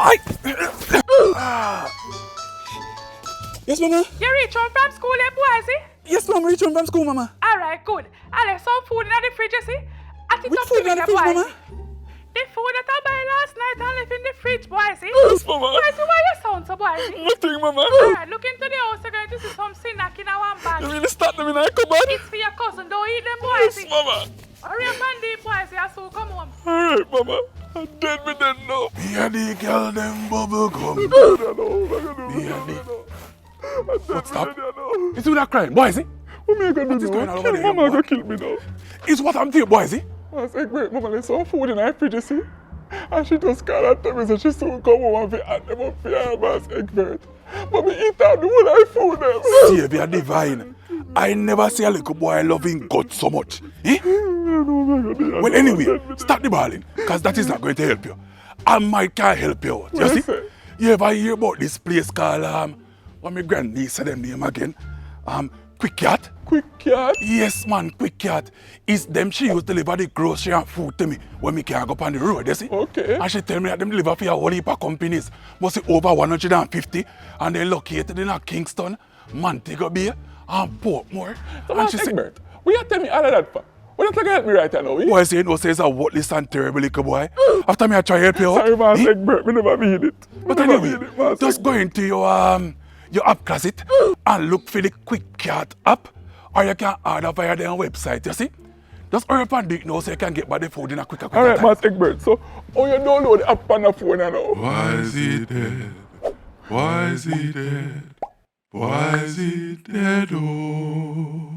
Boy! Yes, Mama? You reach home from school, Boysie? Yes, Mama, reach home from school, Mama. Alright, good. I left some food in the fridge, you see? Which food in the fridge, Mama? The food that I buy last night I left in the fridge, Boysie. Yes, Mama. Boysie, why you sound so, Boysie? Nothing, Mama. Alright, look into the house, you're going to see some snack in our bag. You really start them in our cupboard? It's for your cousin, don't eat them, Yes, Boysie. Mama. Hurry up and deep, Boysie, I so come home. Alright, Mama. I'm dead with them now. Me and the girl, them bubble gum. Me and the... But stop. It's you that crying, Boysie. What am I going to do? Mama going to kill me now. It's what I'm doing, Boysie. I said, great, Mama, there's some food in her fridge, you see? And she just called and tell me so she soon come home and fi add them up for her boss Egbert. But me eat out the whole of food them. Savior divine. I never see a little boy loving God so much. Eh? Well, anyway, stop the balling, because that is not going to help you. And Mike can't help you out. You see? You ever hear about this place called, what my grandniece said them name again? Quickcart? Quickcart? Yes, man, Quickcart. It's them she used to deliver the grocery and food to me when me can't go up on the road, you see? Okay. And she tell me that them deliver for a whole heap of companies. Must be over 150, and they're located in Kingston, Montego Bay, and Portmore. So and she Egbert, will you tell me all of that for? What you going to help me right now, eh? Boy, say no, says a worthless and terrible little boy. After me I try help you out. Sorry, Master Egbert, me never mean it. But anyway, just go into your app closet and look for the Quickcart app, or you can order via their website, you see? Just hurry up and do it now so you can get by the food in a quicker time. Alright, Master Egbert, so how you download the app on the phone now? Why is he dead? Why is he dead? Why is he dead? Oh.